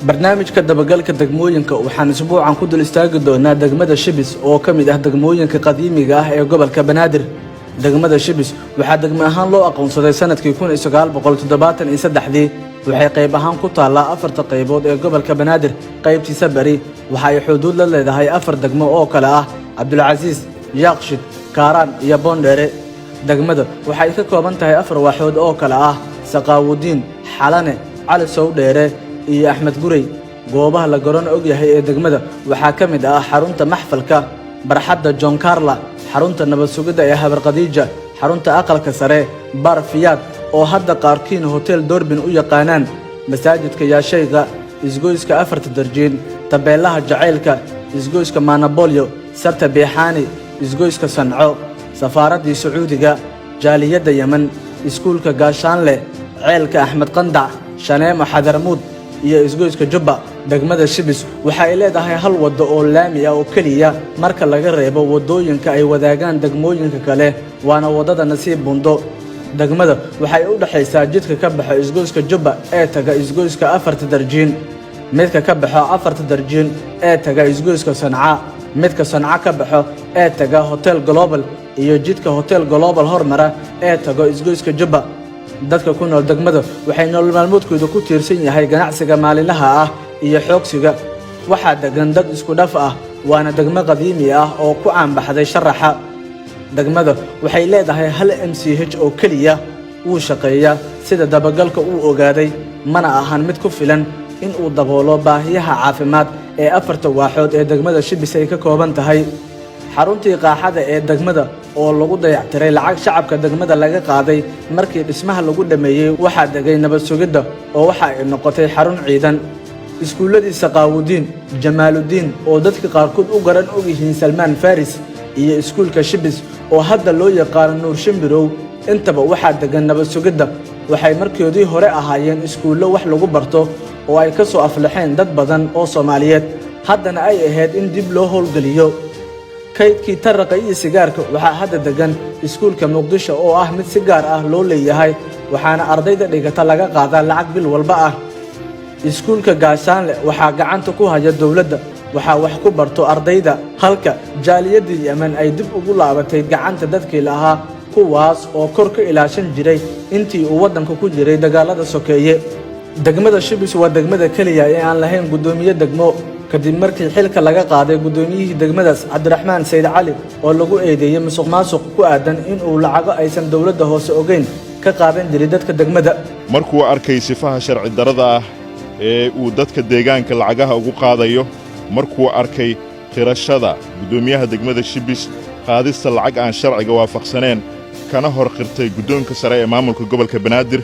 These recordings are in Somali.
barnaamijka dabagalka degmooyinka waxaan isbuucan ku dul istaagi doonaa degmada Shibis oo ka mid ah degmooyinka qadiimiga ah ee gobolka Banaadir. degmada Shibis waxaa degmo ahaan loo aqoonsaday sanadkii 1973 waxay qayb ahaan ku taallaa afarta qaybood ee gobolka Banaadir. qaybtiisa bari waxa ay xuduud la leedahay afar degmo oo kala ah Cabdulcasiis, Yaaqshid, Kaaraan iyo Boondheere. degmada waxay ka kooban tahay afar waaxood oo kala ah Saqaawudiin, Xalane, Cali Sowdheere iyo Axmed Gurey. goobaha la garan og yahay ee degmada waxaa ka mid ah xarunta maxfalka, barxadda John Carla, xarunta nabad sugidda ee Habar Khadiija, xarunta aqalka sare Bar Fiyaad oo hadda qaarkiin Hotel Doorbin u yaqaanaan, masaajidka Yaashayga, isgoyska afarta darjiin, tabeelaha jacaylka, isgoyska Manabolyo, sarta Beexaani, isgoyska Sanco, safaaradii Sacuudiga, jaaliyadda Yemen, iskuulka Gaashaanle, ceelka Axmed Qandac, Shaneemo Xadarmuud iyo isgoyska Jubba. degmada Shibis waxa ay leedahay hal wado oo laami ah oo kaliya marka laga reebo wadooyinka ay wadaagaan degmooyinka kale, waana wadada Nasiib Bundo. degmada waxay u dhaxaysaa jidka ka baxo isgoyska Jubba ee taga isgoyska afarta darjiin, midka ka baxo afarta darjiin ee taga isgoyska Sanca, midka Sanca ka baxo ee taga Hotel Global iyo jidka Hotel Global hormara ee tago isgoyska Jubba. dadka ku nool degmada waxay nolol maalmoodkooda ku tiirsan yahay ganacsiga maalinlaha ah iyo xoogsiga. waxaa degan dad isku dhaf ah, waana degmo qadiimi ah oo ku caanbaxday sharaxa. degmada waxay leedahay hal MCH oo kaliya uu shaqeeya sida dabagalka uu ogaaday, mana ahan mid ku filan in uu daboolo baahiyaha caafimaad ee afarta waaxood ee degmada Shibis ay ka kooban tahay. xaruntii qaaxada ee degmada oo lagu dayactiray lacag shacabka degmada laga qaaday markii dhismaha lagu dhameeyay waxaa degay nabad sugidda oo waxa ay noqotay xarun ciidan. iskuuladii Saqaawudiin, Jamaaludiin oo dadka qaarkood u garan og yihiin Salmaan Faris iyo iskuulka Shibis oo hadda loo yaqaan Nuur Shimbirow, intaba waxaa degan nabad sugidda. waxay markoodii hore ahaayeen iskuulo wax lagu barto oo ay ka soo aflaxeen dad badan oo Soomaaliyeed, haddana ay ahayd in dib loo howlgeliyo. kaydkii taraqa iyo sigaarka waxaa hadda degan iskuulka Muqdisho oo ah mid si gaar ah loo leeyahay, waxaana ardayda dhigata laga qaadaa lacag bil walba ah. iskuulka Gaashaanle waxaa gacanta ku haya dawladda, waxaa wax ku barto ardayda, halka jaaliyadda Yemen ay dib ugu laabatay gacanta dadkii lahaa, kuwaas oo kor ka ilaashan jiray intii uu waddanka ku jiray dagaalada sokeeye. degmada Shibis waa degmada kaliya ee aan lahayn gudoomiye degmo kadib markii xilka laga qaaday gudoomiyihii degmadaas Cabdiraxmaan Sayd Cali oo lagu eedeeyay musuqmaasuq ku aadan in uu lacago aysan dawladda hoose ogeyn ka qaadan jiray dadka degmada. markuu arkay sifaha sharci darrada ah ee uu dadka deegaanka lacagaha ugu qaadayo, markuu arkay qirashada gudoomiyaha degmada Shibis qaadista lacag aan sharciga waafaqsaneen, kana hor qirtay guddoonka sare ee maamulka gobolka Banaadir,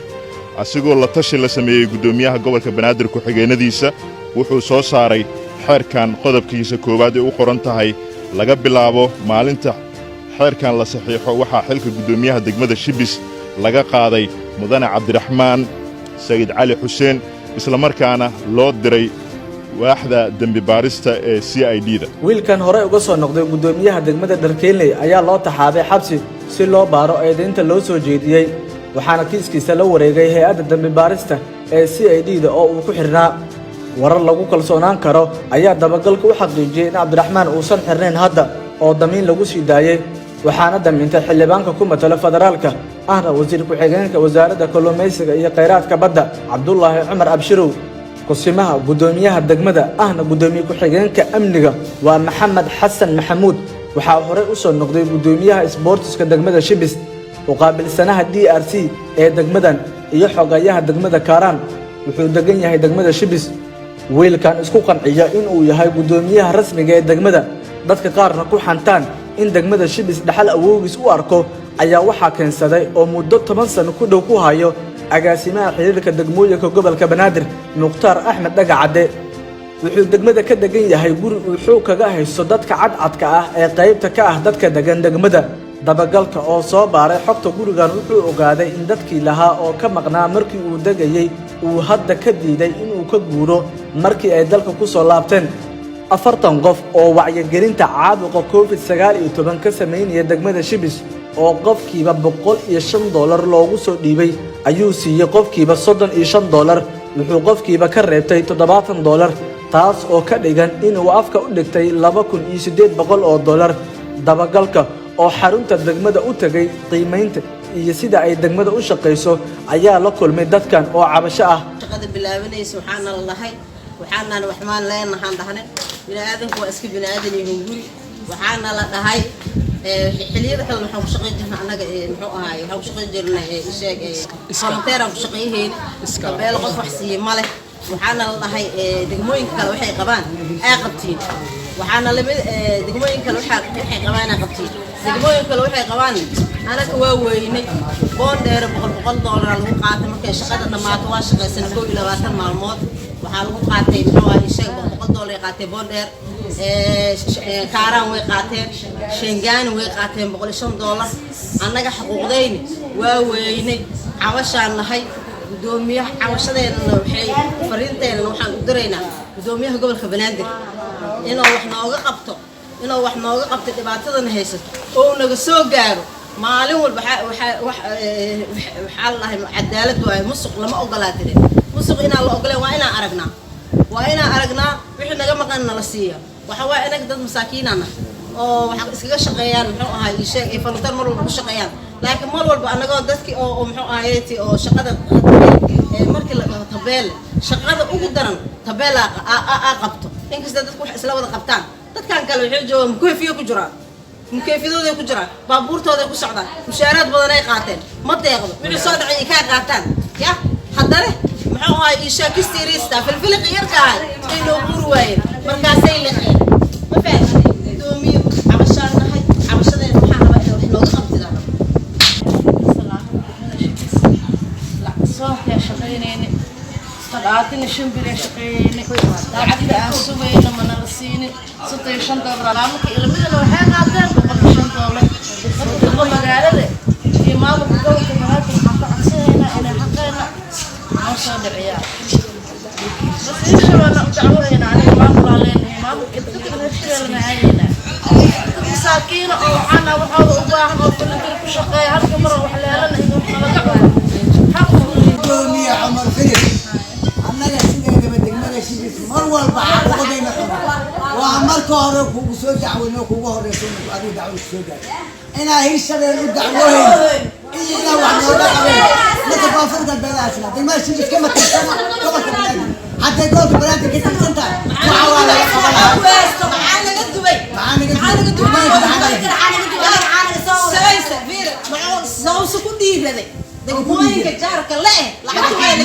asigoo la tashi la sameeyay gudoomiyaha gobolka Banaadir ku xigeenadiisa, wuxuu soo saaray xeerkan qodobkiisa koowaad ee u qoran tahay laga bilaabo maalinta xeerkan la saxiixo waxaa xilka gudoomiyaha degmada Shibis laga qaaday mudane Cabdiraxmaan Sayd Cali Xuseen, isla markaana loo diray waaxda dambi baarista ee CID-da. wiilkan hore uga soo noqday gudoomiyaha degmada Dharkeynley ayaa loo taxaabay xabsi si loo baaro eedaynta loo soo jeediyay, waxaana kiiskiisa la wareegay hay'adda dambi baarista ee CID-da oo uu ku xirnaa. warar lagu kalsoonaan karo ayaa dabagalka u xaqiijiyay in Cabdiraxmaan uusan xirnayn hadda oo damiin lagu sii daayay, waxaana damintay xildhibaanka ku matala federaalka ahna wasiir ku-xigeenka wasaaradda kalluumaysiga iyo kheyraadka badda Cabdullaahi Cumar Abshirow. kusimaha gudoomiyaha degmada ahna gudoomiye ku-xigeenka amniga waa Maxamed Xasan Maxamuud, waxaa hore u soo noqday gudoomiyaha isboortiska degmada Shibis, u qaabilsanaha DRC ee degmadan iyo xogayaha degmada Kaaraan. wuxuu degan yahay degmada Shibis. wiilkan isku qanciya in uu yahay gudoomiyaha rasmiga ee degmada, dadka qaarna ku xantaan in degmada Shibis dhaxal awoogiis u arko, ayaa waxaa keensaday oo muddo 10 sano ku dhow ku hayo agaasimaha xiriirka degmooyinka gobolka Banaadir Mukhtaar Axmed Dhagacade. wuxuu degmada ka degan yahay guri uu xoog kaga haysto dadka cadcadka ah ee qaybta ka ah dadka degan degmada. dabagalka oo soo baaray xogta gurigan wuxuu ogaaday in dadkii lahaa oo ka maqnaa markii uu degayay uu hadda ka diiday inuu ka guuro markii ay dalka ku soo laabteen. 40 qof oo wacyigelinta caabuqa COVID-19 ka sameynaya degmada Shibis oo qofkiiba $105 loogu soo dhiibay ayuu siiyay qofkiiba $35 wuxuu qofkiiba ka reebtay $70 taas oo ka dhigan inuu afka u dhigtay $2,800 dabagalka oo xarunta degmada u tagay qiimaynta iyo sida ay degmada u shaqeyso ayaa la kulmay dadkan oo cabasho ah. shaqada bilaabanaysa waxaana waxmaan leenahay dhahnay bini'aadanku waa iska bini'aadan yihiin guri waxaana la dhahay xiliyada kale waxaan ku shaqeyn jirnay anaga muxuu ahaay waxaan ku shaqeyn jirnay volunteer ku shaqeeyeen beel qof wax siiyay male waxaana la dhahay degmooyinka kale waxay qabaan ay qabtiin waxaana lamid degmooyinka kale waxay qabaan ay qabtiin degmooyinka kale waxay qabaan anaga waa weynay boondeer $100 lagu qaatay markay shaqada dhamaato waa shaqeysan 22 maalmood waxaa lagu qaatay muxuu ahaay $100 qaatay boondeer kaaraan way qaateen shengaan way qaateen $105 annaga xuquuqdayni waa weynay cabashaan nahay gudoomiyaha cabashadeena waxay fariinteena waxaan u diraynaa gudoomiyaha gobolka Banaadir inuu wax nooga qabto dhibaatadan haysato oo naga soo gaaro maalin walba waxa la cadaalad waay musuq lama ogolaadin musuq inaan la ogoleen waa inaan aragnaa wixii naga maqan la siiyo waxa waa inaga dad masaakiinana oo waxa iskaga shaqeeyaan muxuu ahaay sheeg ay volunteer mar walba ku shaqeeyaan laakiin mar walba anagoo dadkii oo muxuu ahaayay oo shaqada markii la tabeel shaqada ugu daran tabeel qabto inkasta dadku wax isla wada qabtaan dadkan kale waxay joogaan mukeefiyadooda ku jiraan baabuurtooda ku socdaan mushaaraad badan ay qaateen ma deeqdo wixii soo dhacay ka qaataan ya haddana muxuu ahaay ishaakistirista filfiliq yarka ah ay loo guur waayeen markaasay leexeen ma fahmin doomiyo cabashaan nahay cabashadeena waxaa rabaa inay wax looga qabtidaan soo shaqeynayna استقعدنا شنبري شقينا لعبت أسوينا من الصين ستة شنطة برامك إلى مثل وحين عدنا قبل شنطة ولا قبل مقالة إمام الجو كمرات حق عسينا إلى حقنا عشان العيال بس إيش ولا تعودنا على إمام علينا إمام كده نشيل معينا مساكين أو حنا وحاول أباهم أو كل ذي شقي هالكمرة وحلالنا إنه خلقوا حقهم دنيا عمر فيه مرول بعد وقدينا وعمرك هروك وسوجع ونوك وهرسين وأبي دعوة سوجع أنا هي الشر الدعوة إلا واحد ولا نتفاوض البلاسنا تمشي مش كم تسمع كم تبلاد حتى يقول البلاد كيف تنتهي معانا degmooyinka jaarka leh lacagteeda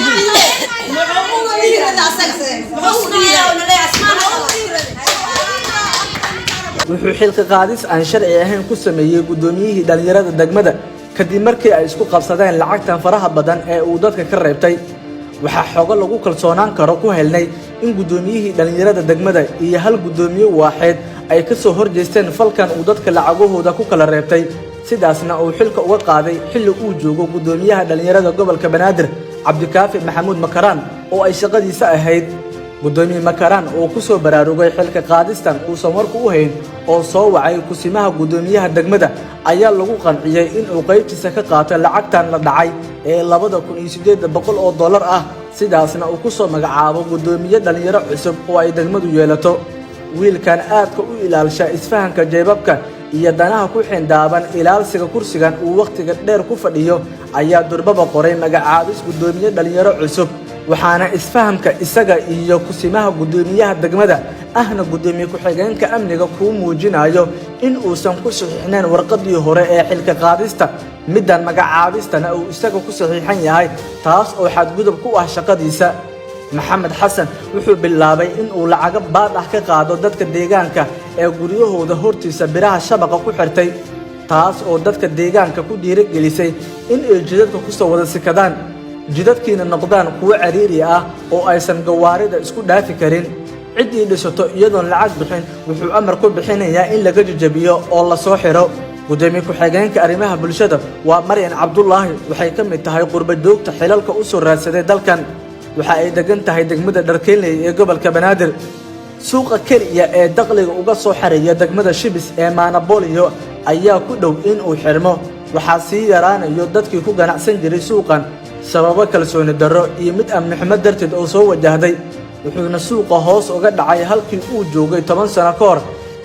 wuxuu xilka qaadis aan sharci ahayn ku sameeyay gudoomiyihii dhalinyarada degmada kadib markii ay isku qabsadeen lacagtan faraha badan ee uu dadka ka reebtay waxaa xogo lagu kalsoonaan karo ku helnay in gudoomiyihii dhalinyarada degmada iyo hal gudoomiye waaxeed ay ka soo horjeesteen falkan uu dadka lacagahooda ku kala reebtay sidaasna uu xilka uga qaaday xilli uu joogo gudoomiyaha dhalinyarada gobolka Banaadir Cabdikaafi Maxamuud Makaraan oo ay shaqadiisa ahayd gudoomiye Makaraan oo ku soo baraarugay xilka qaadistan uu samarku u hayn oo soo wacay kusimaha gudoomiyaha degmada ayaa lagu qanciyay in uu qaybtiisa ka qaato lacagtan la dhacay ee $2,800 ah sidaasna uu ku soo magacaabo gudoomiye dhalinyaro cusub oo ay degmadu yeelato wiilkan aadka u ilaalsha isfahanka jeebabka iyo danaha ku xindaaban ilaalsiga kursigan uu waqtiga dheer ku fadhiyo ayaa durbaba qoray magacaabis gudoomiye dhalinyaro cusub waxaana isfahamka isaga iyo kusimaha gudoomiyaha degmada ahna gudoomiye ku-xigeenka amniga ku muujinayo in uusan ku saxiixnayn warqadii hore ee xilka qaadista middan magacaabistana uu isaga ku saxiixan yahay taas oo xadgudub ku ah shaqadiisa maxamed xasan wuxuu bilaabay in uu lacag baad ah ka qaado dadka deegaanka ee guryahooda hortiisa biraha shabaqa ku xirtay taas oo dadka deegaanka ku dhiirigelisay in ay jidadka ku soo wada sikadaan jidadkiina noqdaan kuwo cariiri ah oo aysan gawaarida isku dhaafi karin ciddii dhisato iyadoon lacag bixin wuxuu amar ku bixinayaa in laga jajabiyo oo la soo xiro gudoomiye ku-xigeenka arrimaha bulshada waa Maryan Cabdullaahi waxay ka mid tahay qurba joogta xilalka u soo raadsaday dalkan waxa ay degan tahay degmada Dharkeeley ee gobolka Banaadir suuqa kaliya ee dakhliga uga soo xareeya degmada Shibis ee Maanabolio ayaa ku dhow in uu xirmo waxa sii yaraanayo dadkii ku ganacsan jiray suuqan sababo kalsooni darro iyo mid amni xumo darteed oo soo wajahday wuxuuna suuqa hoos uga dhacay halkii uu joogay 10 sano ka hor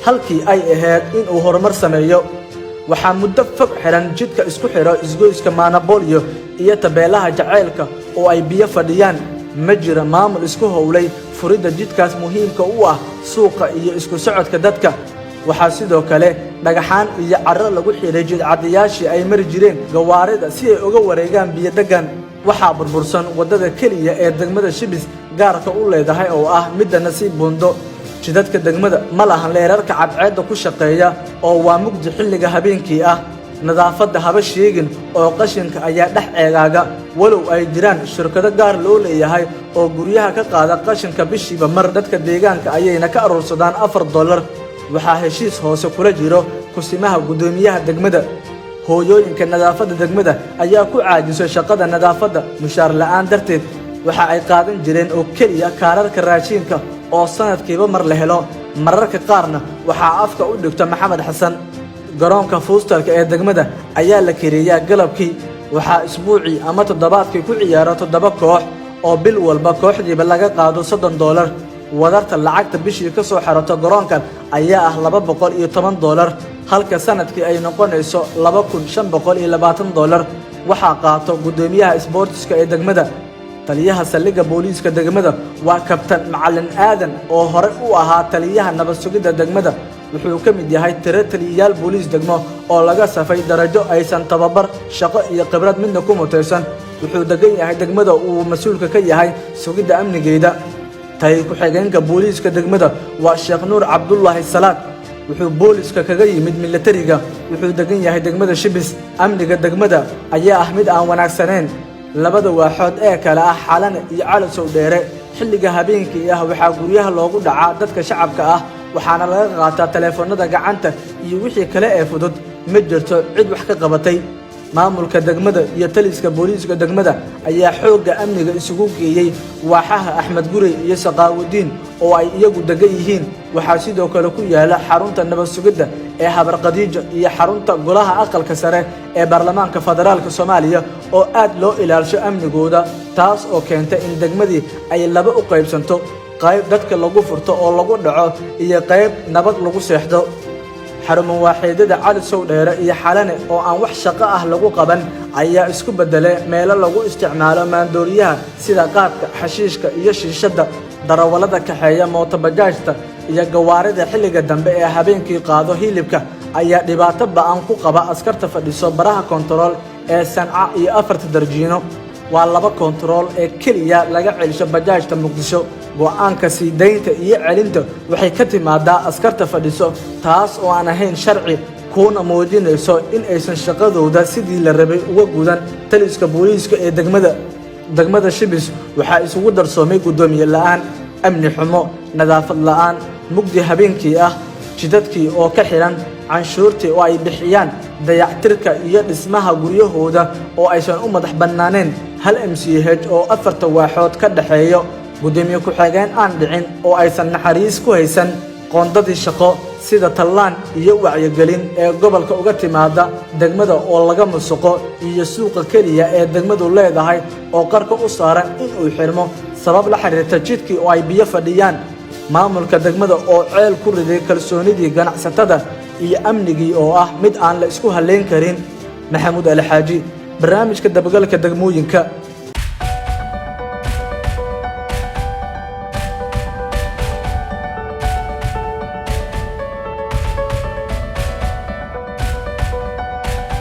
halkii ay ahayd in uu horumar sameeyo waxaa muddo fog xiran jidka isku xiro isgoyska Maanabolyo iyo tabeelaha jaceylka oo ay biyo fadhiyaan ma jira maamul isku howlay furida jidkaas muhiimka u ah suuqa iyo isku socodka dadka waxaa sidoo kale dhagaxaan iyo carro lagu xiray jidcadayaashii ay mari jireen gawaarida si ay uga wareegaan biyo degan waxaa burbursan wadada kaliya ee degmada Shibis gaarka u leedahay oo ah midda nasiib buundo jidadka degmada ma lahan leerarka cadceedda ku shaqeeya oo waa mugdi xilliga habeenkii ah nadaafadda haba sheegin oo qashinka ayaa dhex eegaaga walow ay jiraan shirkado gaar loo leeyahay oo guryaha ka qaada qashinka bishiiba mar dadka deegaanka ayayna ka aroorsadaan $4 waxaa heshiis hoose kula jiro kusimaha gudoomiyaha degmada hooyooyinka nadaafadda degmada ayaa ku caajisay shaqada nadaafadda mushaar la'aan darteed waxa ay qaadan jireen oo kaliya kaararka raashinka oo sanadkiiba mar la helo mararka qaarna waxaa afka u dhigta Maxamed Xasan garoonka fuustalka ee degmada ayaa la kireeyaa galabkii waxaa isbuucii ama toddobaadkii ku ciyaara 7 koox oo bil walba kooxdiiba laga qaado $30 wadarta lacagta bishii ka soo xarato garoonkan ayaa ah $210 halka sanadkii ay noqonayso $2520 waxaa qaato gudoomiyaha sportska ee degmada taliyaha saldhigga booliiska degmada waa kabtan macallin aadan oo hore u ahaa taliyaha nabad sugidda degmada wuxuu ka mid yahay taliyayaal booliis degmo oo laga safay darajo aysan tababar shaqo iyo khibrad midna ku mutaysan wuxuu degan yahay degmada uu mas'uulka ka yahay sugidda amnigeeda tay ku xigeenka booliiska degmada waa Sheekh Nuur Cabdullaahi Salaad wuxuu booliiska kaga yimid militariga wuxuu degan yahay degmada Shibis amniga degmada ayaa ah mid aan wanaagsaneyn labada waaxood ee kala ah Xalane iyo Calasow Dheere xilliga habeenkii ah waxaa guryaha loogu dhacaa dadka shacabka ah waxaana laga qaataa taleefanada gacanta iyo wixii kale ee fudud ma jirto cid wax ka qabatay maamulka degmada iyo taliska booliiska degmada ayaa xoogga amniga isugu geeyay waaxaha Axmed Gurey iyo Saqaawudiin oo ay iyagu degan yihiin waxaa sidoo kale ku yaala xarunta nabad sugidda ee Habar Qadiijo iyo xarunta golaha aqalka sare ee baarlamaanka federaalka Soomaaliya oo aad loo ilaaliyo amnigooda taas oo keentay in degmadii ay laba u qaybsanto qayb dadka lagu furto oo lagu dhaco iyo qayb nabad lagu seexdo xarumo waaxeedada Calasow Dheere iyo Xalane oo aan wax shaqo ah lagu qaban ayaa isku bedelay meelo lagu isticmaalo maandooriyaha sida qaadka xashiishka iyo shiishada darawalada kaxeeya mootobajaajta iyo gawaarida xilliga dambe ee habeenkii qaado hilibka ayaa dhibaato ba'an ku qaba askarta fadhiso baraha kontarool ee Sanca iyo 4 darjiino waa 2 kontarool ee kaliya laga celisho bajaajta Muqdisho go'aanka siideynta iyo celinta waxay ka timaadaa askarta fadhiso taas oo aan ahayn sharci kuna muujinayso in aysan shaqadooda sidii la rabay uga gudan taliska booliiska ee degmada Shibis waxaa isugu darsoomay gudoomiye la'aan amni xumo nadaafad la'aan mugdi habeenkii ah jidadkii oo ka xiran canshuurtii oo ay bixiyaan dayactirka iyo dhismaha guryahooda oo aysan u madax bannaaneen hal MCH oo 4 waaxood ka dhaxeeyo gudoomiye ku xigeen aan dhicin oo aysan naxariis ku haysan qoondadii shaqo sida tallaan iyo wacyigelin ee gobolka uga timaada degmada oo laga musuqo iyo suuqa kaliya ee degmadu leedahay oo qarka u saaran in uu xirmo sabab la xiriirta jidkii oo ay biyo fadhiyaan maamulka degmada oo ceel ku riday kalsoonidii ganacsatada iyo amnigii oo ah mid aan la isku haleyn karin Maxamuud Alxaaji barnaamijka dabagalka degmooyinka